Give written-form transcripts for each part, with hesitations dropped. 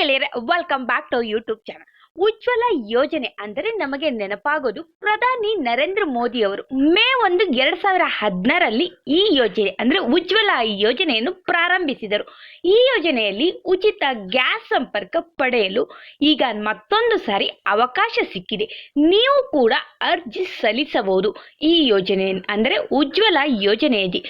ಗೆಳೆಯರೆ, welcome back to YouTube channel. Ujjwala Yojana ಅಂದರೆ ನಮಗೆ ನೆನಪಾಗೋದು ಪ್ರಧಾನಿ ನರೇಂದ್ರ ಮೋದಿ ಅವರು ಮೇ 1, 2016ರಲ್ಲಿ ಈ ಯೋಜನೆ ಅಂದರೆ ಉಜ್ವಲ ಯೋಜನೆಯನ್ನು ಪ್ರಾರಂಭಿಸಿದರು. ಈ ಯೋಜನೆಯಲ್ಲಿ ಉಚಿತ ಗ್ಯಾಸ್ ಸಂಪರ್ಕ ಪಡೆಯಲು ಈಗ ಮತ್ತೊಂದು ಸಾರಿ ಅವಕಾಶ ಸಿಕ್ಕಿದೆ. ನೀವು ಕೂಡ ಅರ್ಜಿ ಸಲ್ಲಿಸಬಹುದು. ಈ ಯೋಜನೆ ಅಂದರೆ ಉಜ್ವಲ ಯೋಜನೆಯಲ್ಲಿ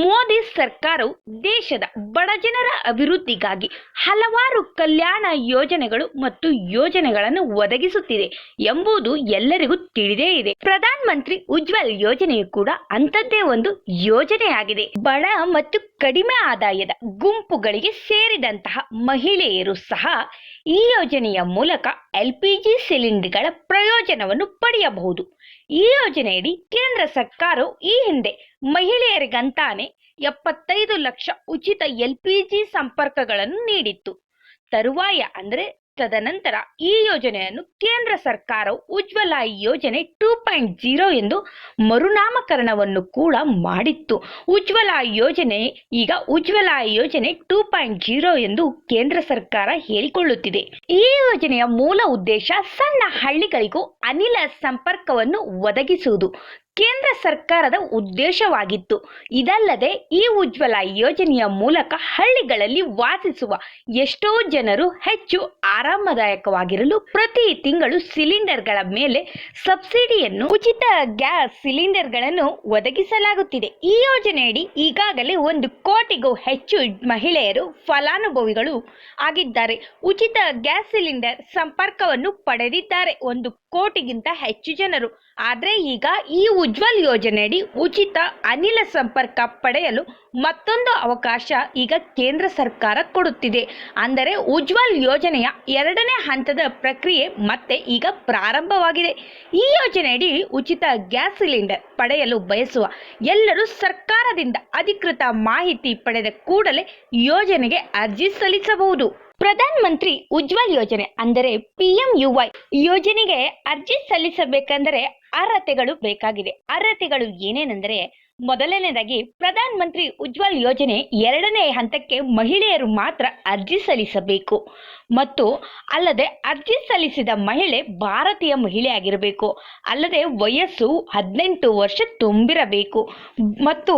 ಮೋದಿ ಸರ್ಕಾರವು ದೇಶದ ಬಡಜನರ ಅಭಿವೃದ್ಧಿಗಾಗಿ ಹಲವಾರು ಕಲ್ಯಾಣ ಯೋಜನೆಗಳು ಮತ್ತು ಯೋಜನೆಗಳನ್ನು ಒದಗಿಸುತ್ತಿದೆ ಎಂಬುದು ಎಲ್ಲರಿಗೂ ತಿಳಿದೇ ಇದೆ. ಪ್ರಧಾನ ಮಂತ್ರಿ ಉಜ್ವಲ್ ಯೋಜನೆಯು ಕೂಡ ಅಂಥದ್ದೇ ಒಂದು ಯೋಜನೆಯಾಗಿದೆ. ಬಡ ಮತ್ತು ಕಡಿಮೆ ಆದಾಯದ ಗುಂಪುಗಳಿಗೆ ಸೇರಿದಂತಹ ಮಹಿಳೆಯರು ಸಹ ಈ ಯೋಜನೆಯ ಮೂಲಕ LPG ಸಿಲಿಂಡರ್ಗಳ ಪ್ರಯೋಜನವನ್ನು ಪಡೆಯಬಹುದು. ಈ ಯೋಜನೆಯಡಿ ಕೇಂದ್ರ ಸರ್ಕಾರವು ಈ ಹಿಂದೆ ಮಹಿಳೆಯರಿಗಂತಾನೆ 75 ಲಕ್ಷ ಉಚಿತ LPG ಸಂಪರ್ಕಗಳನ್ನು ನೀಡಿತ್ತು. ತದನಂತರ ಈ ಯೋಜನೆಯನ್ನು ಕೇಂದ್ರ ಸರ್ಕಾರವು ಉಜ್ವಲ ಯೋಜನೆ 2.0 ಎಂದು ಮರುನಾಮಕರಣವನ್ನು ಕೂಡ ಮಾಡಿತ್ತು. ಉಜ್ವಲ ಯೋಜನೆ ಈಗ ಉಜ್ವಲ ಯೋಜನೆ 2.0 ಎಂದು ಕೇಂದ್ರ ಸರ್ಕಾರ ಹೇಳಿಕೊಳ್ಳುತ್ತಿದೆ. ಈ ಯೋಜನೆಯ ಮೂಲ ಉದ್ದೇಶ ಸಣ್ಣ ಹಳ್ಳಿಗಳಿಗೂ ಅನಿಲ ಸಂಪರ್ಕವನ್ನು ಒದಗಿಸುವುದು ಕೇಂದ್ರ ಸರ್ಕಾರದ ಉದ್ದೇಶವಾಗಿತ್ತು. ಇದಲ್ಲದೆ ಈ ಉಜ್ವಲ ಯೋಜನೆಯ ಮೂಲಕ ಹಳ್ಳಿಗಳಲ್ಲಿ ವಾಸಿಸುವ ಎಷ್ಟೋ ಜನರು ಹೆಚ್ಚು ಆರಾಮದಾಯಕವಾಗಿರಲು ಪ್ರತಿ ತಿಂಗಳು ಸಿಲಿಂಡರ್ಗಳ ಮೇಲೆ ಸಬ್ಸಿಡಿಯನ್ನು, ಉಚಿತ ಗ್ಯಾಸ್ ಸಿಲಿಂಡರ್ಗಳನ್ನು ಒದಗಿಸಲಾಗುತ್ತಿದೆ. ಈ ಯೋಜನೆಯಡಿ ಈಗಾಗಲೇ 1 ಕೋಟಿಗೂ ಹೆಚ್ಚು ಮಹಿಳೆಯರು ಫಲಾನುಭವಿಗಳು ಆಗಿದ್ದಾರೆ. ಉಚಿತ ಗ್ಯಾಸ್ ಸಿಲಿಂಡರ್ ಸಂಪರ್ಕವನ್ನು ಪಡೆದಿದ್ದಾರೆ 1 ಕೋಟಿಗಿಂತ ಹೆಚ್ಚು ಜನರು. ಆದರೆ ಈಗ ಈ ಉಜ್ವಲ್ ಯೋಜನೆಯಡಿ ಉಚಿತ ಅನಿಲ ಸಂಪರ್ಕ ಪಡೆಯಲು ಮತ್ತೊಂದು ಅವಕಾಶ ಈಗ ಕೇಂದ್ರ ಸರ್ಕಾರ ಕೊಡುತ್ತಿದೆ. ಅಂದರೆ ಉಜ್ವಲ್ ಯೋಜನೆಯ 2ನೇ ಹಂತದ ಪ್ರಕ್ರಿಯೆ ಮತ್ತೆ ಈಗ ಪ್ರಾರಂಭವಾಗಿದೆ. ಈ ಯೋಜನೆಯಡಿ ಉಚಿತ ಗ್ಯಾಸ್ ಸಿಲಿಂಡರ್ ಪಡೆಯಲು ಬಯಸುವ ಎಲ್ಲರೂ ಸರ್ಕಾರದಿಂದ ಅಧಿಕೃತ ಮಾಹಿತಿ ಪಡೆದ ಕೂಡಲೇ ಯೋಜನೆಗೆ ಅರ್ಜಿ ಸಲ್ಲಿಸಬಹುದು. ಪ್ರಧಾನ ಮಂತ್ರಿ ಉಜ್ವಲ್ ಯೋಜನೆ ಅಂದರೆ PMUY ಯೋಜನೆಗೆ ಅರ್ಜಿ ಸಲ್ಲಿಸಬೇಕೆಂದರೆ ಅರ್ಹತೆಗಳು ಬೇಕಾಗಿದೆ. ಅರ್ಹತೆಗಳು ಏನೇನೆಂದರೆ, ಮೊದಲನೇದಾಗಿ ಪ್ರಧಾನ ಮಂತ್ರಿ ಉಜ್ವಲ್ ಯೋಜನೆ 2ನೇ ಹಂತಕ್ಕೆ ಮಹಿಳೆಯರು ಮಾತ್ರ ಅರ್ಜಿ ಸಲ್ಲಿಸಬೇಕು. ಮತ್ತು ಅಲ್ಲದೆ ಅರ್ಜಿ ಸಲ್ಲಿಸಿದ ಮಹಿಳೆ ಭಾರತೀಯ ಮಹಿಳೆ ಆಗಿರಬೇಕು. ಅಲ್ಲದೆ ವಯಸ್ಸು 18 ವರ್ಷ ತುಂಬಿರಬೇಕು. ಮತ್ತು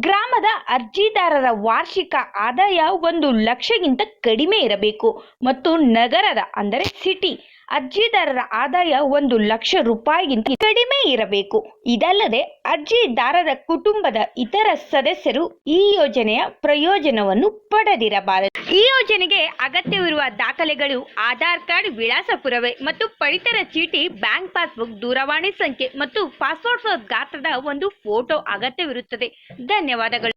ಗ್ರಾಮದ ಅರ್ಜಿದಾರರ ವಾರ್ಷಿಕ ಆದಾಯ 1 ಲಕ್ಷಕ್ಕಿಂತ ಕಡಿಮೆ ಇರಬೇಕು. ಮತ್ತು ನಗರದ ಅಂದರೆ ಸಿಟಿ ಅರ್ಜಿದಾರರ ಆದಾಯ 1 ಲಕ್ಷ ರೂಪಾಯಿಗಿಂತ ಕಡಿಮೆ ಇರಬೇಕು. ಇದಲ್ಲದೆ ಅರ್ಜಿದಾರರ ಕುಟುಂಬದ ಇತರ ಸದಸ್ಯರು ಈ ಯೋಜನೆಯ ಪ್ರಯೋಜನವನ್ನು ಪಡೆದಿರಬಾರದು. ಈ ಯೋಜನೆಗೆ ಅಗತ್ಯವಿರುವ ದಾಖಲೆಗಳು ಆಧಾರ್ ಕಾರ್ಡ್, ವಿಳಾಸ ಪುರಾವೆ ಮತ್ತು ಪಡಿತರ ಚೀಟಿ, ಬ್ಯಾಂಕ್ ಪಾಸ್ಬುಕ್, ದೂರವಾಣಿ ಸಂಖ್ಯೆ ಮತ್ತು ಪಾಸ್ಪೋರ್ಟ್ ಸೈಜ್ ಗಾತ್ರದ 1 ಫೋಟೋ ಅಗತ್ಯವಿರುತ್ತದೆ. ಧನ್ಯವಾದಗಳು.